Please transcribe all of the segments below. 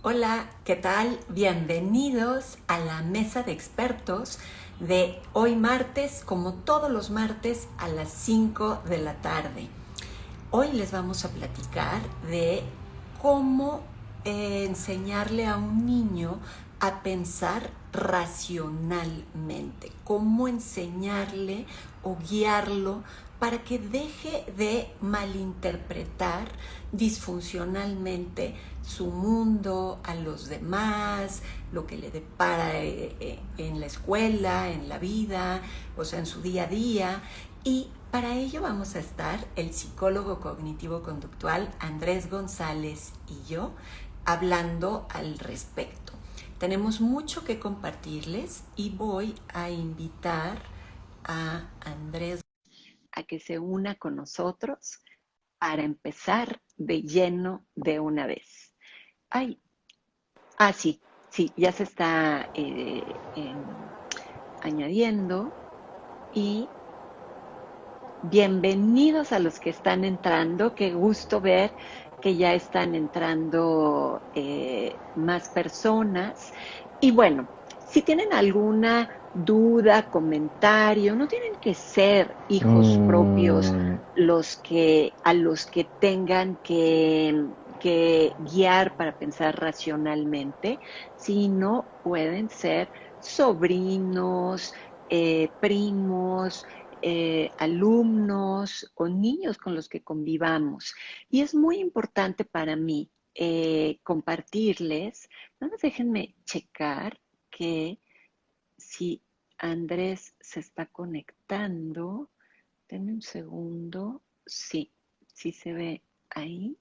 Hola, ¿qué tal? Bienvenidos a la mesa de expertos de hoy martes, como todos los martes a las 5 de la tarde. Hoy les vamos a platicar de cómo enseñarle a un niño a pensar racionalmente, cómo enseñarle o guiarlo para que deje de malinterpretar disfuncionalmente su mundo, a los demás, lo que le depara en la escuela, en la vida, o sea, en su día a día. Y para ello vamos a estar el psicólogo cognitivo-conductual Andrés González y yo hablando al respecto. Tenemos mucho que compartirles y voy a invitar a Andrés a que se una con nosotros para empezar de lleno de una vez. Ay, sí, sí, ya se está añadiendo y bienvenidos a los que están entrando. Qué gusto ver que ya están entrando más personas. Y bueno, si tienen alguna duda, comentario, no tienen que ser hijos propios a los que tengan que guiar para pensar racionalmente, sino pueden ser sobrinos, primos, alumnos o niños con los que convivamos. Y es muy importante para mí compartirles, nada más déjenme checar que si Andrés se está conectando, denme un segundo, sí, sí se ve ahí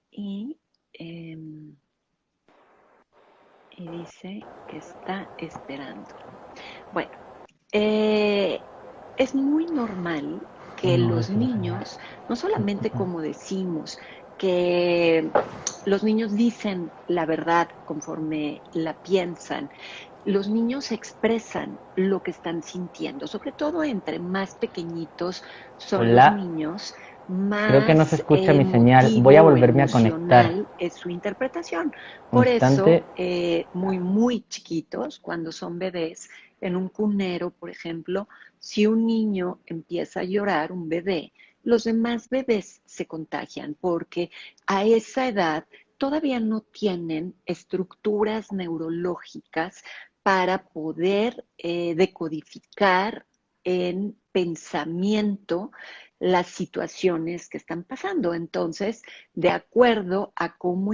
y, eh, y dice que está esperando. Bueno, es muy normal que No, los eso lo señala. niños, no solamente como decimos, que los niños dicen la verdad conforme la piensan, los niños expresan lo que están sintiendo, sobre todo entre más pequeñitos son los Hola, niños, creo que no se más escucha mi señal. Voy a emotivo o volverme a conectar. emocional es su interpretación. Un Por eso, instante. muy chiquitos, cuando son bebés, en un cunero, por ejemplo, si un niño empieza a llorar, un bebé, los demás bebés se contagian porque a esa edad todavía no tienen estructuras neurológicas para poder decodificar en pensamiento las situaciones que están pasando. Entonces, de acuerdo a cómo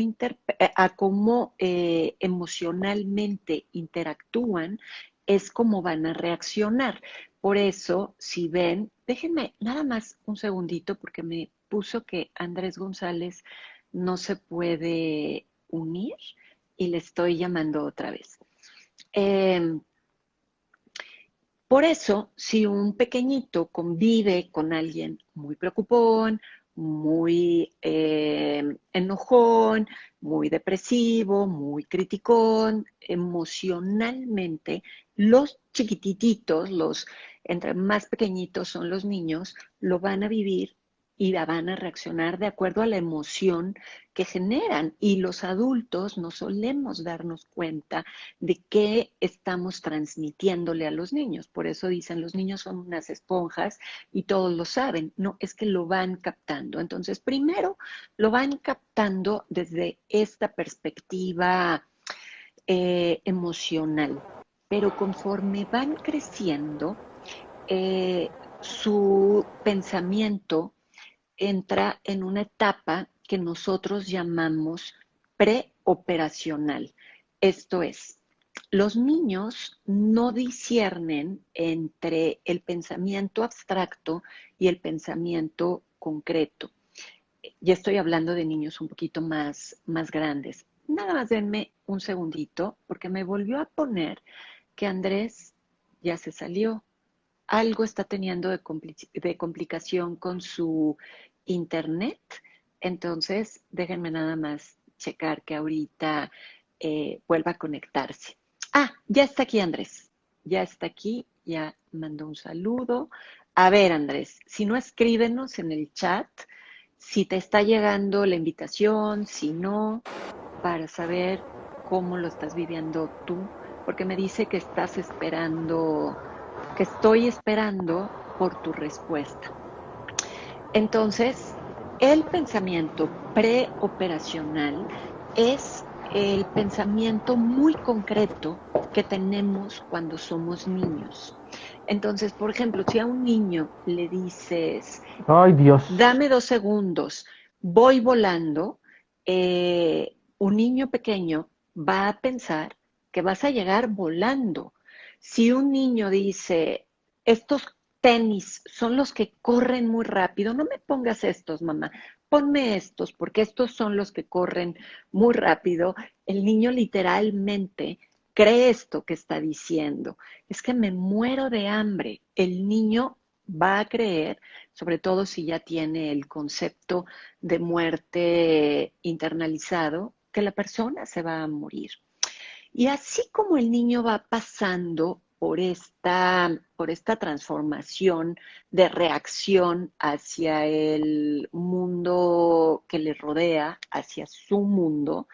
emocionalmente interactúan, es como van a reaccionar. Por eso, si ven, déjenme nada más un segundito porque me puso que Andrés González no se puede unir y le estoy llamando otra vez. Eh, por eso, si un pequeñito convive con alguien muy preocupón, muy enojón, muy depresivo, muy criticón, emocionalmente, los chiquititos, los entre más pequeñitos son los niños, lo van a vivir y la van a reaccionar de acuerdo a la emoción que generan. Y los adultos no solemos darnos cuenta de qué estamos transmitiéndole a los niños. Por eso dicen, los niños son unas esponjas y todos lo saben. No, es que lo van captando. Entonces, primero lo van captando desde esta perspectiva emocional. Pero conforme van creciendo, su pensamiento entra en una etapa que nosotros llamamos preoperacional. Esto es, los niños no disciernen entre el pensamiento abstracto y el pensamiento concreto. Ya estoy hablando de niños un poquito más grandes. Nada más denme un segundito porque me volvió a poner que Andrés ya se salió. Algo está teniendo de complicación con su internet. Entonces, déjenme nada más checar que ahorita vuelva a conectarse. Ya está aquí Andrés. Ya está aquí, ya mandó un saludo. A ver, Andrés, si no escríbenos en el chat, si te está llegando la invitación, si no. para saber cómo lo estás viviendo tú, porque me dice que estás esperando, que estoy esperando por tu respuesta. Entonces, el pensamiento preoperacional es el pensamiento muy concreto que tenemos cuando somos niños. Entonces, por ejemplo, si a un niño le dices, Ay, Dios. dame 2 segundos, voy volando, un niño pequeño va a pensar que vas a llegar volando. Si un niño dice, estos tenis son los que corren muy rápido, no me pongas estos, mamá, ponme estos, porque estos son los que corren muy rápido, el niño literalmente cree esto que está diciendo. Es que me muero de hambre. El niño va a creer, sobre todo si ya tiene el concepto de muerte internalizado, que la persona se va a morir. Y así como el niño va pasando por esta transformación de reacción hacia el mundo que le rodea, hacia su mundo,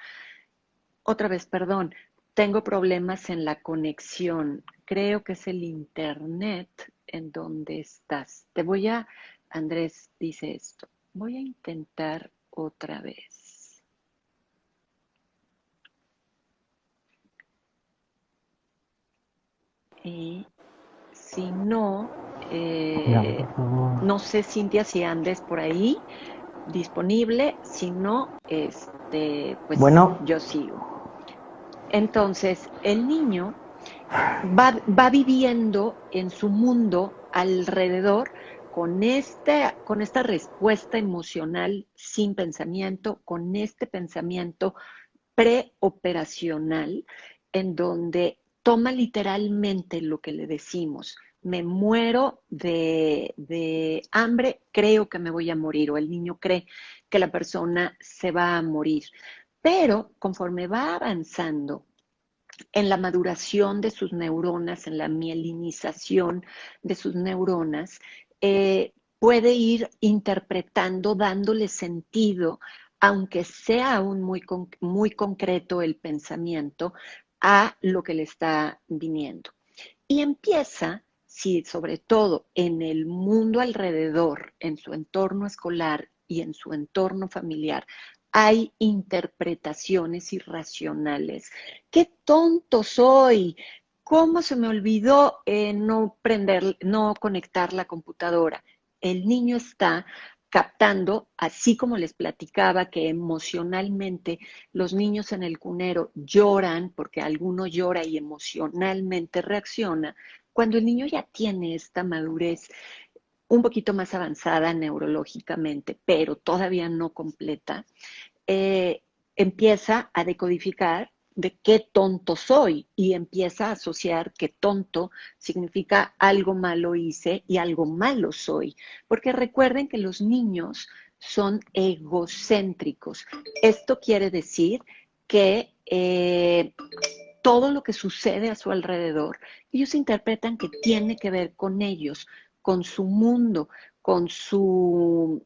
otra vez, perdón, tengo problemas en la conexión. Creo que es el internet en donde estás. Andrés dice esto, voy a intentar otra vez. Y si no, Ya, por favor. no sé, Cintia, si andes por ahí disponible. Si no, pues Bueno, yo sigo. Entonces, el niño va viviendo en su mundo alrededor con esta respuesta emocional sin pensamiento, con este pensamiento preoperacional, en donde toma literalmente lo que le decimos. Me muero de hambre, creo que me voy a morir, o el niño cree que la persona se va a morir. Pero conforme va avanzando en la maduración de sus neuronas, en la mielinización de sus neuronas, puede ir interpretando, dándole sentido, aunque sea aún muy concreto el pensamiento, a lo que le está viniendo. Y empieza, si sobre todo en el mundo alrededor, en su entorno escolar y en su entorno familiar, hay interpretaciones irracionales. ¡Qué tonto soy! ¿Cómo se me olvidó no conectar la computadora? El niño está captando, así como les platicaba que emocionalmente los niños en el cunero lloran porque alguno llora y emocionalmente reacciona, cuando el niño ya tiene esta madurez un poquito más avanzada neurológicamente, pero todavía no completa, eh, empieza a decodificar de qué tonto soy y empieza a asociar que tonto significa algo malo hice y algo malo soy. Porque recuerden que los niños son egocéntricos. Esto quiere decir que todo lo que sucede a su alrededor, ellos interpretan que tiene que ver con ellos, con su mundo, con su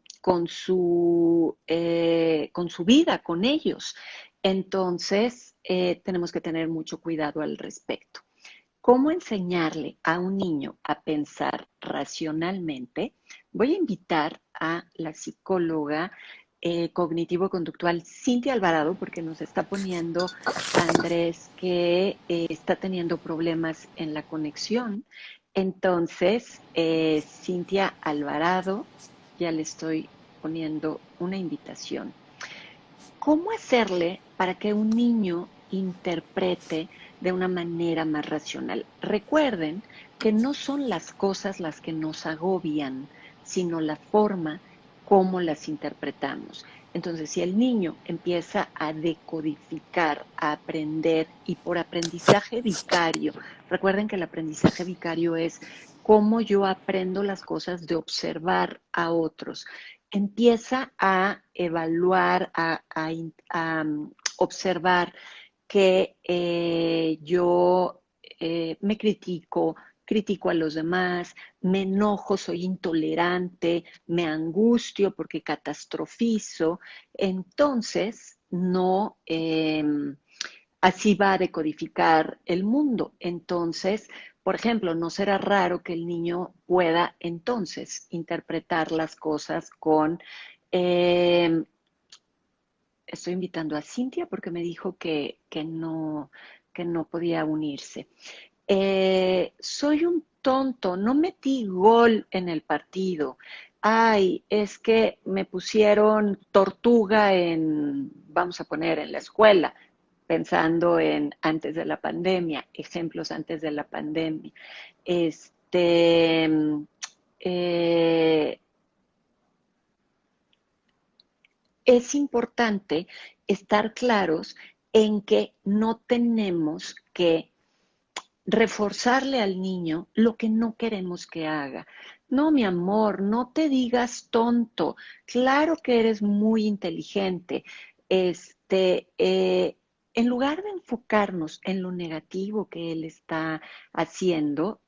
vida, con ellos. Entonces, tenemos que tener mucho cuidado al respecto. ¿Cómo enseñarle a un niño a pensar racionalmente? Voy a invitar a la psicóloga cognitivo-conductual Cintia Alvarado, porque nos está poniendo Andrés que está teniendo problemas en la conexión. Entonces, Cintia Alvarado, ya le estoy poniendo una invitación. ¿Cómo hacerle para que un niño interprete de una manera más racional? Recuerden que no son las cosas las que nos agobian, sino la forma como las interpretamos. Entonces, si el niño empieza a decodificar, a aprender, y por aprendizaje vicario, recuerden que el aprendizaje vicario es cómo yo aprendo las cosas de observar a otros, empieza a evaluar, a observar que yo me critico a los demás, me enojo, soy intolerante, me angustio porque catastrofizo. Entonces, no, así va a decodificar el mundo. Entonces, por ejemplo, no será raro que el niño pueda entonces interpretar las cosas con... eh, estoy invitando a Cintia porque me dijo que no podía unirse. Soy un tonto, no metí gol en el partido. Ay, es que me pusieron tortuga en, vamos a poner, en la escuela, pensando en antes de la pandemia, ejemplos antes de la pandemia. Este, eh, es importante estar claros en que no tenemos que reforzarle al niño lo que no queremos que haga. No, mi amor, no te digas tonto. Claro que eres muy inteligente. En lugar de enfocarnos en lo negativo que él está haciendo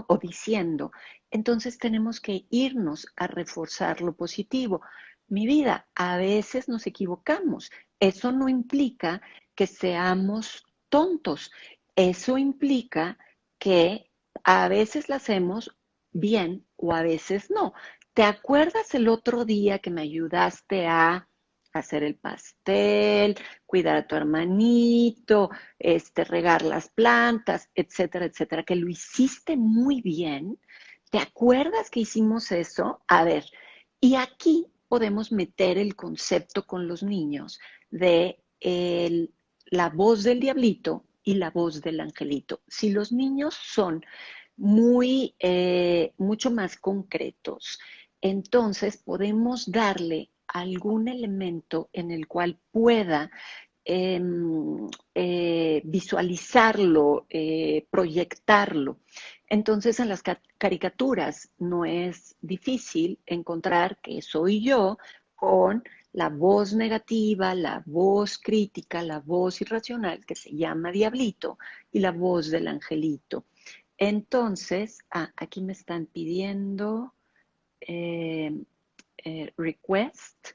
o diciendo, entonces tenemos que irnos a reforzar lo positivo. Mi vida, a veces nos equivocamos. Eso no implica que seamos tontos. Eso implica que a veces la hacemos bien o a veces no. ¿Te acuerdas el otro día que me ayudaste a hacer el pastel, cuidar a tu hermanito, regar las plantas, etcétera, etcétera, que lo hiciste muy bien? ¿Te acuerdas que hicimos eso? A ver, y aquí podemos meter el concepto con los niños de la voz del diablito y la voz del angelito. Si los niños son mucho más concretos, entonces podemos darle algún elemento en el cual pueda eh, visualizarlo, proyectarlo. Entonces en las caricaturas no es difícil encontrar que soy yo con la voz negativa, la voz crítica, la voz irracional, que se llama diablito, y la voz del angelito. Entonces, aquí me están pidiendo eh, request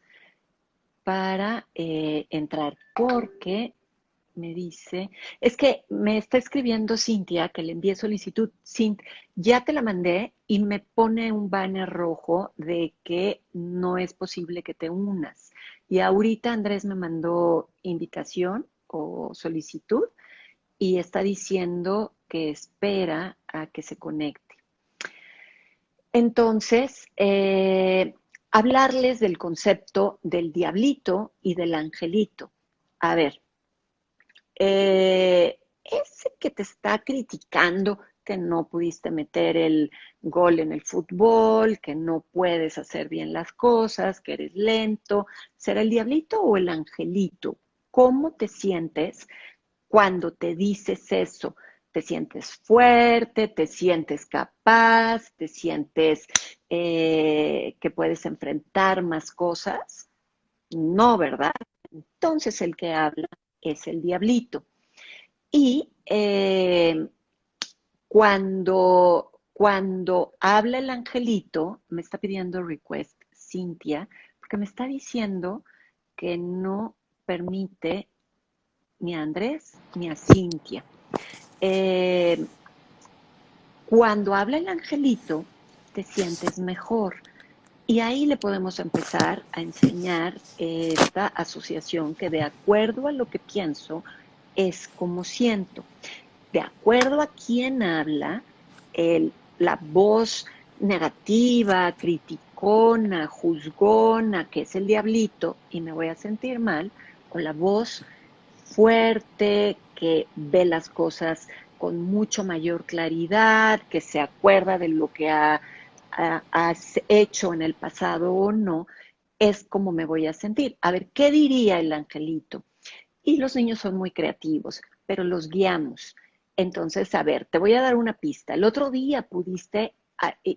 para entrar, porque me dice, es que me está escribiendo Cintia que le envíe solicitud. Ya te la mandé y me pone un banner rojo de que no es posible que te unas. Y ahorita Andrés me mandó invitación o solicitud y está diciendo que espera a que se conecte. Entonces, hablarles del concepto del diablito y del angelito. A ver, ese que te está criticando que no pudiste meter el gol en el fútbol, que no puedes hacer bien las cosas, que eres lento, ¿será el diablito o el angelito? ¿Cómo te sientes cuando te dices eso? ¿Te sientes fuerte? ¿Te sientes capaz? ¿Te sientes que puedes enfrentar más cosas? No, ¿verdad? Entonces el que habla es el diablito. Y cuando habla el angelito, me está pidiendo request Cintia, porque me está diciendo que no permite ni a Andrés ni a Cintia. Cuando habla el angelito, te sientes mejor. Y ahí le podemos empezar a enseñar esta asociación que de acuerdo a lo que pienso es como siento. De acuerdo a quién habla, la voz negativa, criticona, juzgona, que es el diablito, y me voy a sentir mal, o la voz fuerte, que ve las cosas con mucho mayor claridad, que se acuerda de lo que has hecho en el pasado o no, es como me voy a sentir. A ver, ¿qué diría el angelito? Y los niños son muy creativos, pero los guiamos. Entonces, a ver, te voy a dar una pista. El otro día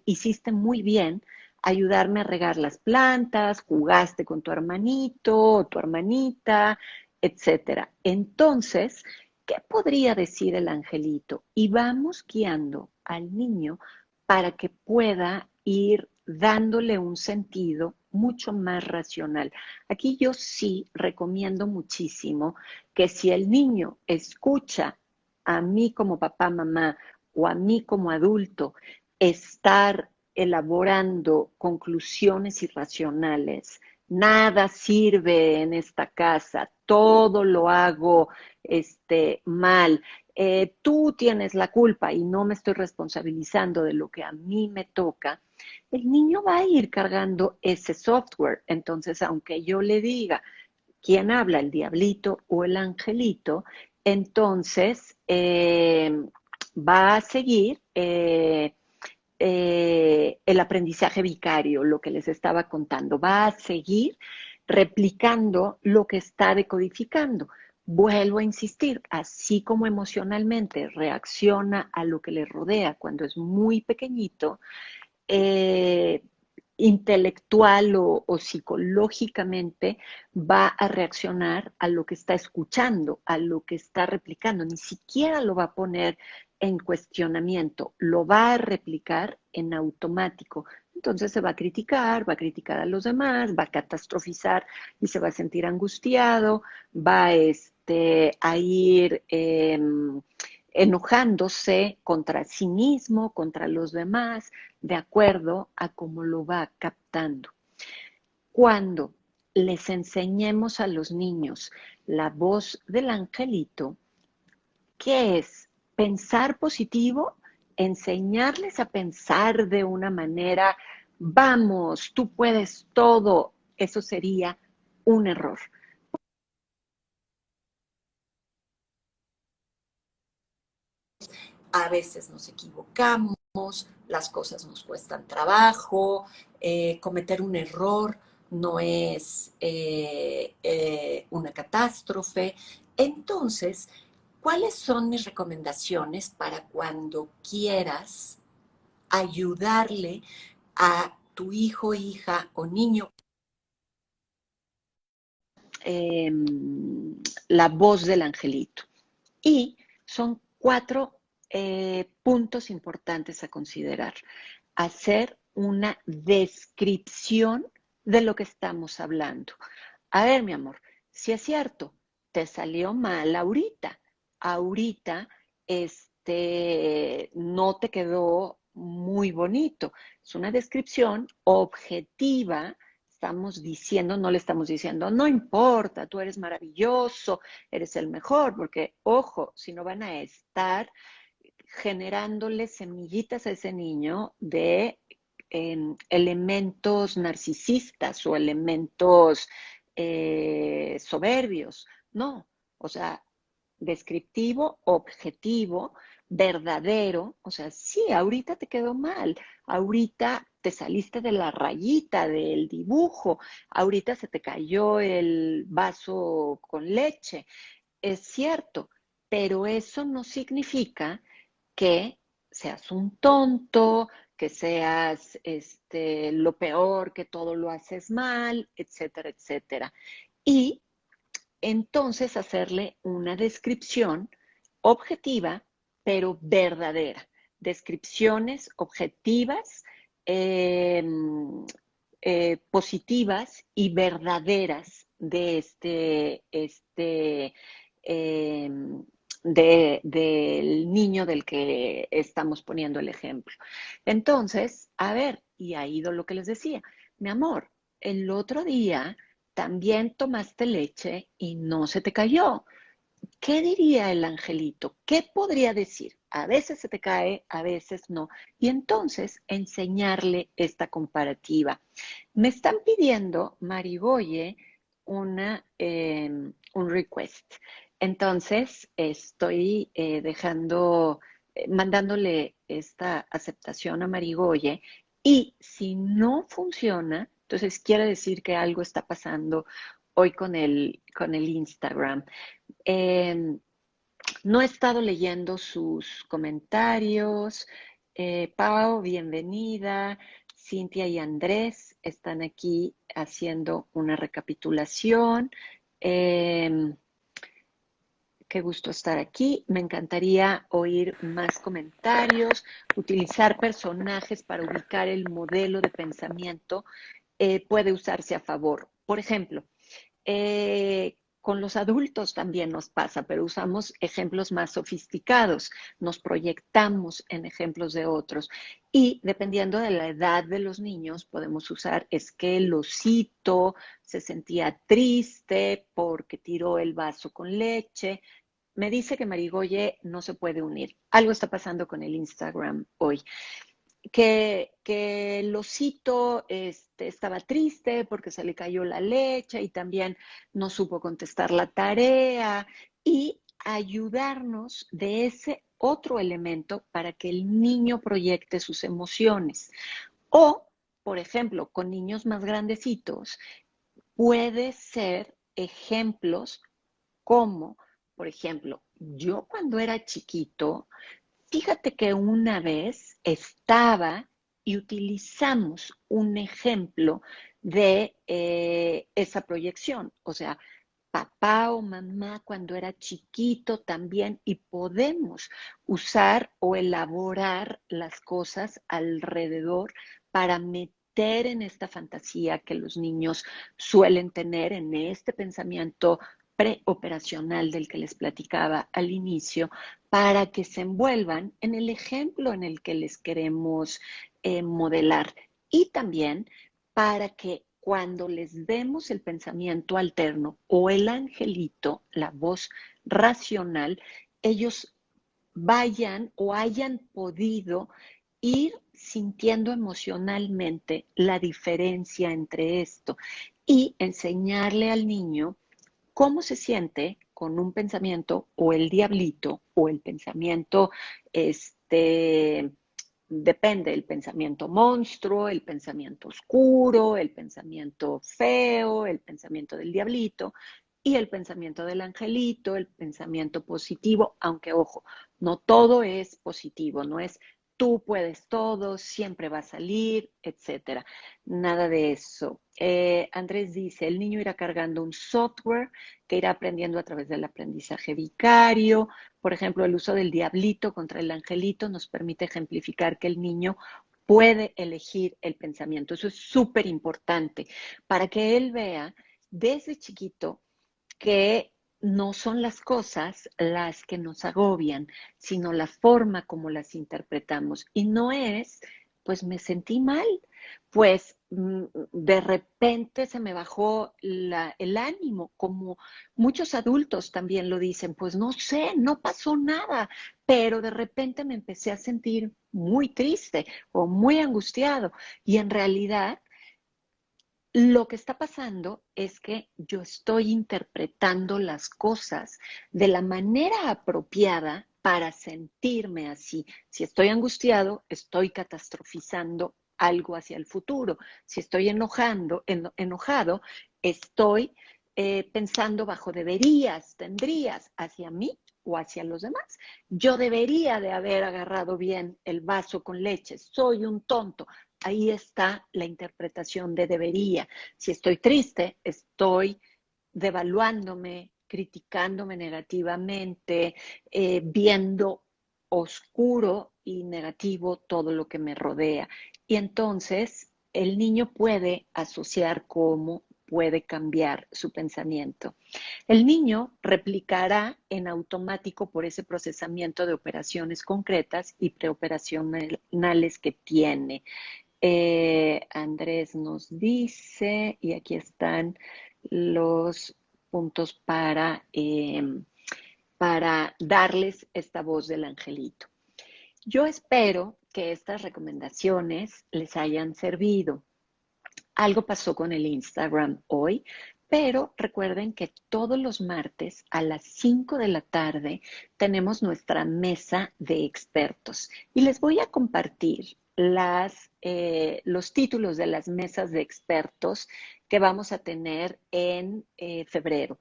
hiciste muy bien ayudarme a regar las plantas, jugaste con tu hermanito o tu hermanita, etcétera. Entonces, ¿qué podría decir el angelito? Y vamos guiando al niño para que pueda ir dándole un sentido mucho más racional. Aquí yo sí recomiendo muchísimo que si el niño escucha a mí como papá, mamá o a mí como adulto estar elaborando conclusiones irracionales, nada sirve en esta casa, todo lo hago mal, tú tienes la culpa y no me estoy responsabilizando de lo que a mí me toca, el niño va a ir cargando ese software. Entonces, aunque yo le diga quién habla, el diablito o el angelito, entonces va a seguir el aprendizaje vicario, lo que les estaba contando, va a seguir replicando lo que está decodificando. Vuelvo a insistir, así como emocionalmente reacciona a lo que le rodea cuando es muy pequeñito, eh, intelectual o psicológicamente va a reaccionar a lo que está escuchando, a lo que está replicando, ni siquiera lo va a poner en cuestionamiento, lo va a replicar en automático. Entonces se va a criticar a los demás, va a catastrofizar y se va a sentir angustiado, va a ir enojándose contra sí mismo, contra los demás, de acuerdo a cómo lo va captando. Cuando les enseñemos a los niños la voz del angelito, ¿qué es? Pensar positivo, enseñarles a pensar de una manera, vamos, tú puedes todo, eso sería un error. A veces nos equivocamos, las cosas nos cuestan trabajo, cometer un error no es una catástrofe. Entonces, ¿cuáles son mis recomendaciones para cuando quieras ayudarle a tu hijo, hija o niño? La voz del angelito. Y son 4 puntos importantes a considerar. Hacer una descripción de lo que estamos hablando. A ver, mi amor, si es cierto, te salió mal ahorita. Ahorita, no te quedó muy bonito. Es una descripción objetiva. Estamos diciendo, no le estamos diciendo, no importa, tú eres maravilloso, eres el mejor, porque, ojo, si no van a estar generándole semillitas a ese niño de elementos narcisistas o elementos soberbios. No, o sea, descriptivo, objetivo, verdadero. O sea, sí, ahorita te quedó mal, ahorita te saliste de la rayita del dibujo, ahorita se te cayó el vaso con leche. Es cierto, pero eso no significa que seas un tonto, que seas lo peor, que todo lo haces mal, etcétera, etcétera. Y entonces hacerle una descripción objetiva, pero verdadera. Descripciones objetivas, eh, positivas y verdaderas de eh, del niño del que estamos poniendo el ejemplo. Entonces, a ver, y ha ido lo que les decía, mi amor, el otro día también tomaste leche y no se te cayó. ¿Qué diría el angelito? ¿Qué podría decir? A veces se te cae, a veces no. Y entonces enseñarle esta comparativa. Me están pidiendo, Marigoye, un request. Entonces estoy mandándole esta aceptación a Marigoye y si no funciona, entonces quiere decir que algo está pasando hoy con el Instagram. Eh, no he estado leyendo sus comentarios. Pau, bienvenida. Cintia y Andrés están aquí haciendo una recapitulación. Eh, Qué gusto estar aquí. Me encantaría oír más comentarios, utilizar personajes para ubicar el modelo de pensamiento puede usarse a favor. Por ejemplo, con los adultos también nos pasa, pero usamos ejemplos más sofisticados, nos proyectamos en ejemplos de otros y dependiendo de la edad de los niños podemos usar es que el osito se sentía triste porque tiró el vaso con leche. Me dice que Marigoye no se puede unir. Algo está pasando con el Instagram hoy. Que el osito estaba triste porque se le cayó la leche y también no supo contestar la tarea y ayudarnos de ese otro elemento para que el niño proyecte sus emociones. O, por ejemplo, con niños más grandecitos, puede ser ejemplos como, por ejemplo, yo cuando era chiquito, fíjate que una vez estaba y utilizamos un ejemplo de esa proyección, o sea, papá o mamá cuando era chiquito también y podemos usar o elaborar las cosas alrededor para meter en esta fantasía que los niños suelen tener, en este pensamiento preoperacional del que les platicaba al inicio, para que se envuelvan en el ejemplo en el que les queremos modelar y también para que cuando les demos el pensamiento alterno o el angelito, la voz racional, ellos vayan o hayan podido ir sintiendo emocionalmente la diferencia entre esto y enseñarle al niño cómo se siente con un pensamiento o el diablito o el pensamiento, depende, el pensamiento monstruo, el pensamiento oscuro, el pensamiento feo, el pensamiento del diablito y el pensamiento del angelito, el pensamiento positivo, aunque ojo, no todo es positivo, no es tú puedes todo, siempre va a salir, etcétera. Nada de eso. Andrés dice, el niño irá cargando un software que irá aprendiendo a través del aprendizaje vicario. Por ejemplo, el uso del diablito contra el angelito nos permite ejemplificar que el niño puede elegir el pensamiento. Eso es súper importante para que él vea desde chiquito que no son las cosas las que nos agobian, sino la forma como las interpretamos. Y no es, pues me sentí mal, pues de repente se me bajó el ánimo, como muchos adultos también lo dicen, pues no sé, no pasó nada, pero de repente me empecé a sentir muy triste o muy angustiado. Y en realidad lo que está pasando es que yo estoy interpretando las cosas de la manera apropiada para sentirme así. Si estoy angustiado, estoy catastrofizando algo hacia el futuro. Si estoy enojado, estoy pensando bajo deberías, tendrías hacia mí o hacia los demás. Yo debería de haber agarrado bien el vaso con leche. Soy un tonto. Ahí está la interpretación de debería. Si estoy triste, estoy devaluándome, criticándome negativamente, viendo oscuro y negativo todo lo que me rodea. Y entonces el niño puede asociar cómo puede cambiar su pensamiento. El niño replicará en automático por ese procesamiento de operaciones concretas y preoperacionales que tiene. Andrés nos dice, y aquí están los puntos para darles esta voz del angelito. Yo espero que estas recomendaciones les hayan servido. Algo pasó con el Instagram hoy, pero recuerden que todos los martes a las 5 de la tarde tenemos nuestra mesa de expertos y les voy a compartir los títulos de las mesas de expertos que vamos a tener en febrero.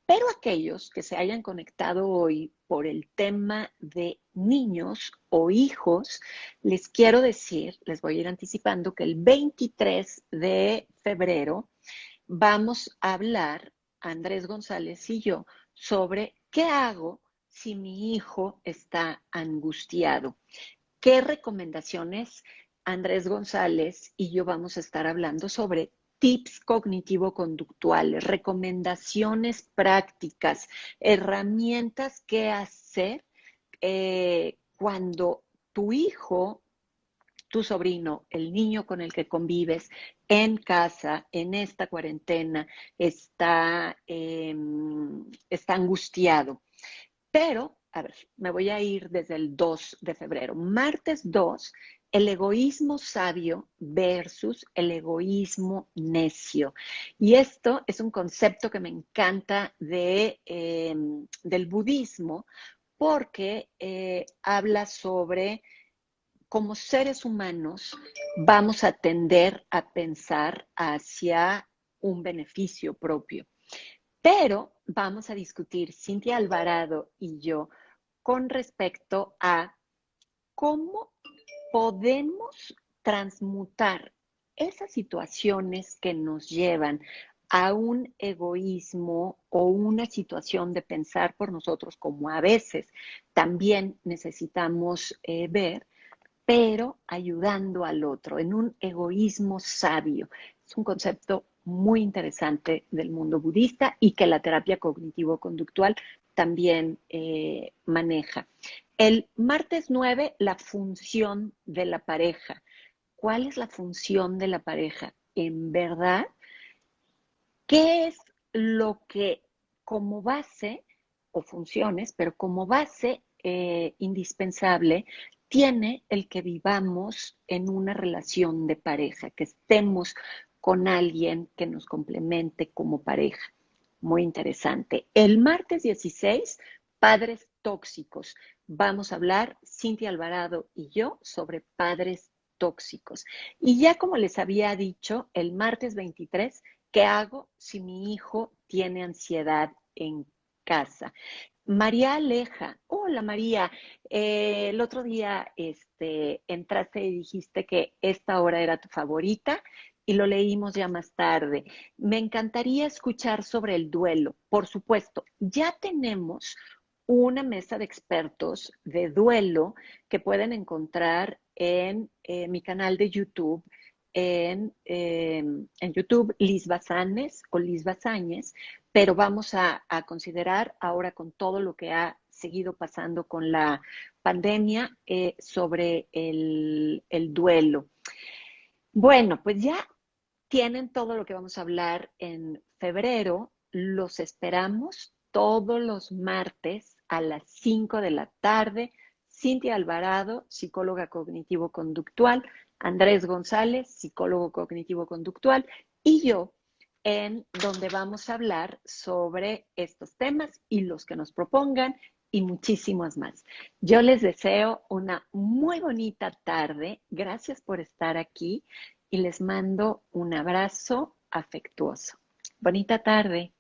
Pero aquellos que se hayan conectado hoy por el tema de niños o hijos, les quiero decir, les voy a ir anticipando que el 23 de febrero vamos a hablar, Andrés González y yo, sobre qué hago si mi hijo está angustiado. ¿Qué recomendaciones Andrés González y yo vamos a estar hablando sobre tips cognitivo-conductuales, recomendaciones prácticas, herramientas que hacer cuando tu hijo, tu sobrino, el niño con el que convives en casa, en esta cuarentena, está angustiado. Pero, a ver, me voy a ir desde el 2 de febrero. Martes 2, el egoísmo sabio versus el egoísmo necio. Y esto es un concepto que me encanta del budismo porque habla sobre como seres humanos vamos a tender a pensar hacia un beneficio propio. Pero vamos a discutir, Cintia Alvarado y yo, con respecto a cómo podemos transmutar esas situaciones que nos llevan a un egoísmo o una situación de pensar por nosotros, como a veces también necesitamos ver, pero ayudando al otro, en un egoísmo sabio. Es un concepto muy interesante del mundo budista y que la terapia cognitivo-conductual también maneja. El martes 9, la función de la pareja. ¿Cuál es la función de la pareja? En verdad, ¿qué es lo que como base, o funciones, pero como base indispensable, tiene el que vivamos en una relación de pareja, que estemos con alguien que nos complemente como pareja? Muy interesante. El martes 16, padres tóxicos. Vamos a hablar, Cintia Alvarado y yo, sobre padres tóxicos. Y ya como les había dicho, el martes 23, ¿qué hago si mi hijo tiene ansiedad en casa? María Aleja, hola María, el otro día entraste y dijiste que esta hora era tu favorita y lo leímos ya más tarde. Me encantaría escuchar sobre el duelo. Por supuesto, ya tenemos una mesa de expertos de duelo que pueden encontrar en mi canal de YouTube, en YouTube Liz Bazanes o Liz Bazáñez, pero vamos a considerar ahora con todo lo que ha seguido pasando con la pandemia sobre el duelo. Bueno, pues ya tienen todo lo que vamos a hablar en febrero. Los esperamos todos los martes a las 5 de la tarde. Cintia Alvarado, psicóloga cognitivo-conductual, Andrés González, psicólogo cognitivo-conductual, y yo, en donde vamos a hablar sobre estos temas y los que nos propongan y muchísimos más. Yo les deseo una muy bonita tarde. Gracias por estar aquí y les mando un abrazo afectuoso. Bonita tarde.